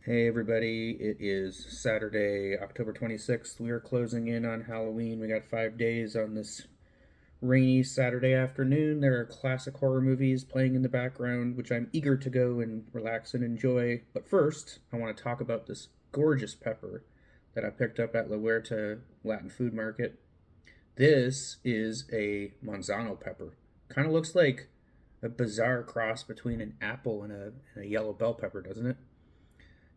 Hey everybody, it is Saturday, October 26th. We are closing in on Halloween. We got 5 days on this rainy Saturday afternoon. There are classic horror movies playing in the background, which I'm eager to go and relax and enjoy. But first, I want to talk about this gorgeous pepper that I picked up at La Huerta Latin Food Market. This is a Manzano pepper. Kind of looks like a bizarre cross between an apple and a yellow bell pepper, doesn't it?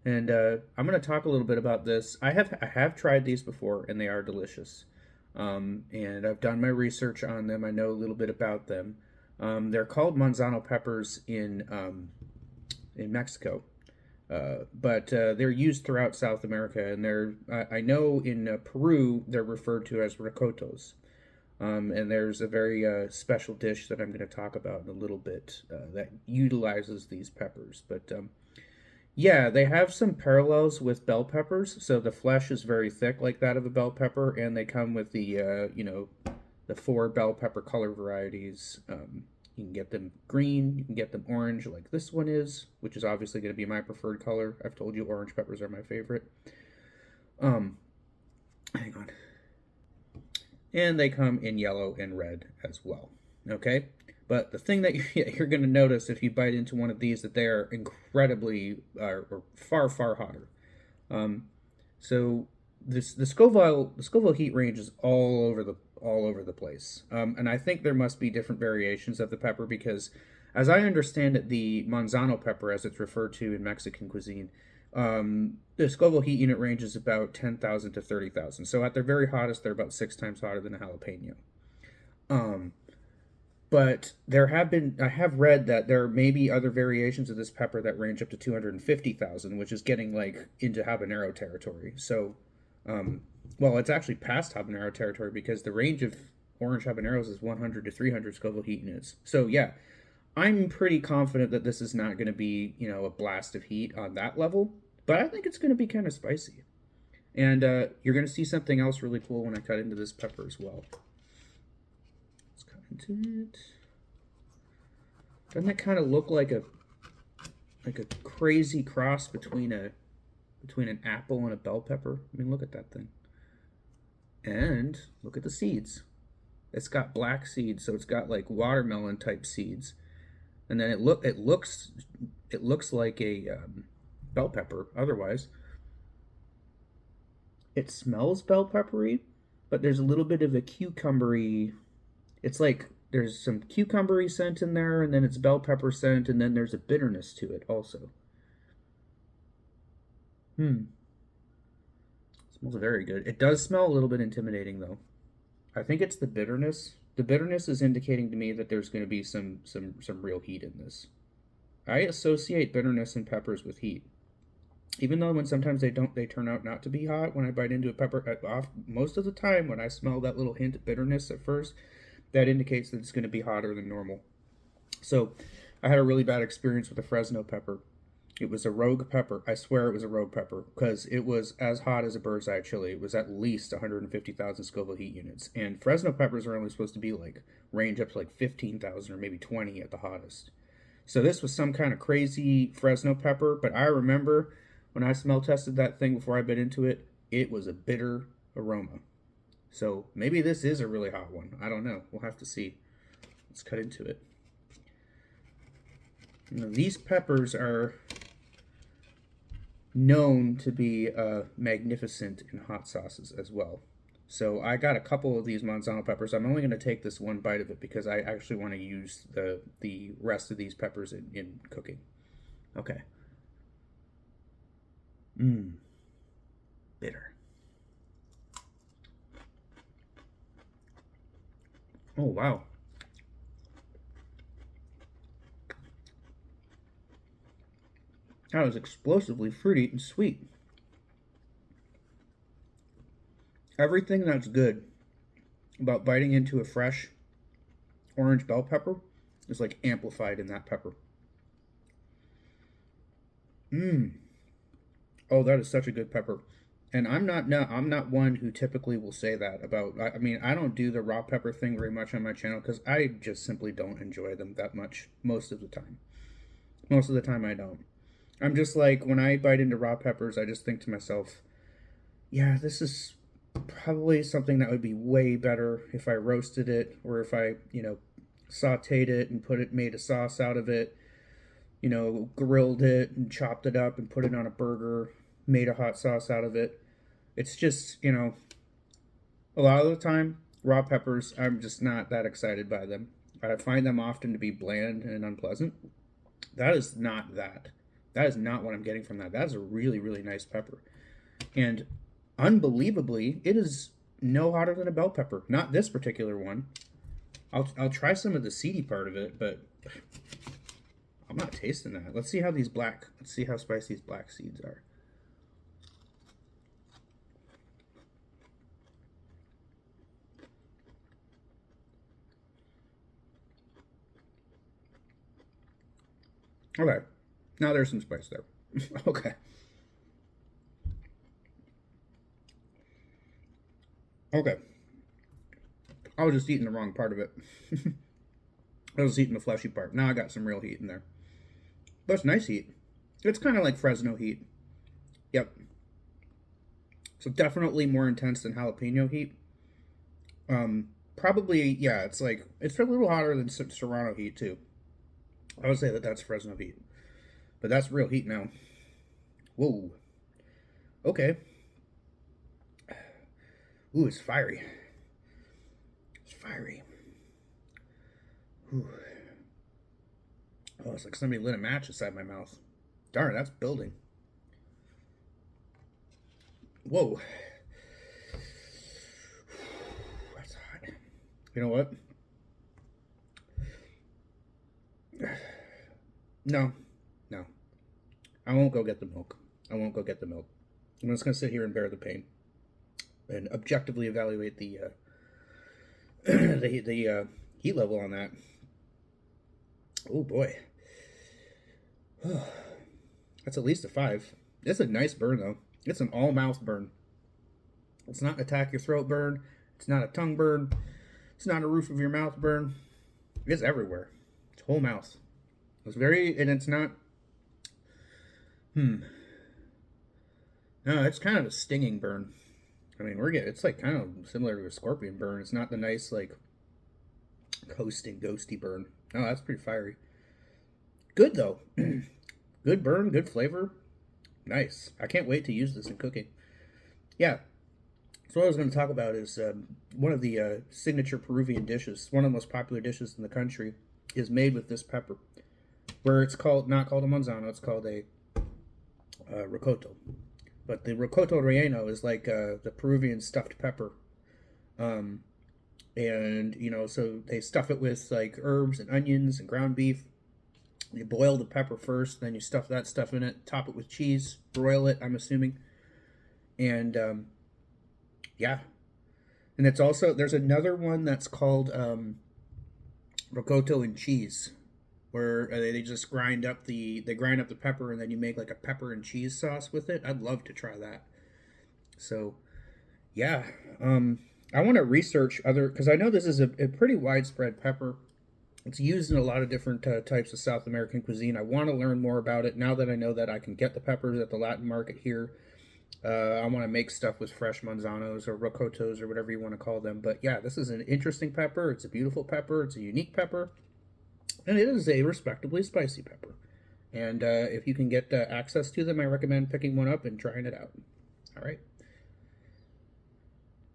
And I'm going to talk a little bit about this. I have tried these before, and they are delicious. And I've done my research on them. I know a little bit about them. They're called Manzano peppers in Mexico, but they're used throughout South America. And I know in Peru they're referred to as rocotos. And there's a very special dish that I'm going to talk about in a little bit that utilizes these peppers. But yeah, they have some parallels with bell peppers. So the flesh is very thick, like that of a bell pepper, and they come with the four bell pepper color varieties. You can get them green, you can get them orange, like this one is, which is obviously going to be my preferred color. I've told you orange peppers are my favorite. Um, Hang on. And they come in yellow and red as well. Okay? But the thing that you're going to notice if you bite into one of these that they are incredibly or far far hotter. Um, so the Scoville heat range is all over the place, and I think there must be different variations of the pepper because, as I understand it, the Manzano pepper, as it's referred to in Mexican cuisine, the Scoville heat unit range is about 10,000 to 30,000. So at their very hottest, they're about 6 times hotter than a jalapeno. Um, but I have read that there may be other variations of this pepper that range up to 250,000, which is getting like into habanero territory. So, well, it's actually past habanero territory because the range of orange habaneros is 100 to 300 Scoville heat units. So, yeah, I'm pretty confident that this is not going to be, a blast of heat on that level, but I think it's going to be kind of spicy. And you're going to see something else really cool when I cut into this pepper as well. Let's cut into it. Doesn't that kind of look like a crazy cross between an apple and a bell pepper? I mean, look at that thing. And look at the seeds. It's got black seeds, so it's got like watermelon type seeds. And then it looks like a bell pepper. Otherwise, it smells bell peppery, but there's a little bit of a cucumbery. It's like there's some cucumbery scent in there, and then it's bell pepper scent, and then there's a bitterness to it also. Hmm. Smells very good. It does smell a little bit intimidating though. I think it's the bitterness. The bitterness is indicating to me that there's going to be some real heat in this. I associate bitterness and peppers with heat. Even though when sometimes they don't, they turn out not to be hot when I bite into a pepper. Off most of the time, when I smell that little hint of bitterness at first, that indicates that it's going to be hotter than normal. So, I had a really bad experience with a Fresno pepper. It was a rogue pepper. I swear it was a rogue pepper because it was as hot as a bird's eye chili. It was at least 150,000 Scoville heat units. And Fresno peppers are only supposed to be like range up to like 15,000 or maybe 20 at the hottest. So this was some kind of crazy Fresno pepper, but I remember when I smell tested that thing before I bit into it, it was a bitter aroma. So maybe this is a really hot one. I don't know. We'll have to see. Let's cut into it. Now, these peppers are known to be magnificent in hot sauces as well. So I got a couple of these Manzano peppers. I'm only going to take this one bite of it because I actually want to use the rest of these peppers in cooking. Okay. Mmm. Bitter. Oh, wow. That was explosively fruity and sweet. Everything that's good about biting into a fresh orange bell pepper is like amplified in that pepper. Mmm. Oh, that is such a good pepper. And I'm not one who typically will say that about. I mean, I don't do the raw pepper thing very much on my channel because I just simply don't enjoy them that much most of the time. Most of the time, I don't. I'm just like, when I bite into raw peppers, I just think to myself, yeah, this is probably something that would be way better if I roasted it, or if I, sauteed it and made a sauce out of it, grilled it and chopped it up and put it on a burger, made a hot sauce out of it. It's just, a lot of the time, raw peppers, I'm just not that excited by them. I find them often to be bland and unpleasant. That is not that. That is not what I'm getting from that. That is a really, really nice pepper. And unbelievably, it is no hotter than a bell pepper. Not this particular one. I'll try some of the seedy part of it, but I'm not tasting that. Let's see how spicy these black seeds are. Okay. Now there's some spice there. Okay. Okay. I was just eating the wrong part of it. I was eating the fleshy part. Now I got some real heat in there. But it's nice heat. It's kind of like Fresno heat. Yep. So definitely more intense than jalapeno heat. Probably, yeah, it's a little hotter than Serrano heat too. I would say that that's Fresno heat. But that's real heat now. Whoa. Okay. Ooh, it's fiery. It's fiery. Ooh. Oh, it's like somebody lit a match inside my mouth. Darn, that's building. Whoa. That's hot. You know what? No. No. I won't go get the milk. I'm just going to sit here and bear the pain and objectively evaluate the the heat level on that. Oh boy. That's at least a 5. It's a nice burn though. It's an all mouth burn. It's not an attack your throat burn. It's not a tongue burn. It's not a roof of your mouth burn. It's everywhere. It's whole mouth. It's not. No, it's kind of a stinging burn. I mean, it's like kind of similar to a scorpion burn. It's not the nice, like, coasting, ghosty burn. Oh, that's pretty fiery. Good, though. Good burn, good flavor. Nice. I can't wait to use this in cooking. Yeah. So what I was going to talk about is one of the signature Peruvian dishes, one of the most popular dishes in the country, is made with this pepper. Where it's not called a Manzano, it's called a Rocoto. But the Rocoto relleno is like the Peruvian stuffed pepper. And, so they stuff it with like herbs and onions and ground beef. You boil the pepper first, then you stuff that stuff in it, top it with cheese, broil it, I'm assuming. And, yeah. And there's another one that's called Rocoto and cheese, where they just grind up the pepper and then you make like a pepper and cheese sauce with it. I'd love to try that. So, yeah, I want to research because I know this is a pretty widespread pepper. It's used in a lot of different types of South American cuisine. I want to learn more about it now that I know that I can get the peppers at the Latin market here. I want to make stuff with fresh manzanos or rocotos or whatever you want to call them. But yeah, this is an interesting pepper. It's a beautiful pepper. It's a unique pepper. And it is a respectably spicy pepper. And if you can get access to them, I recommend picking one up and trying it out. All right.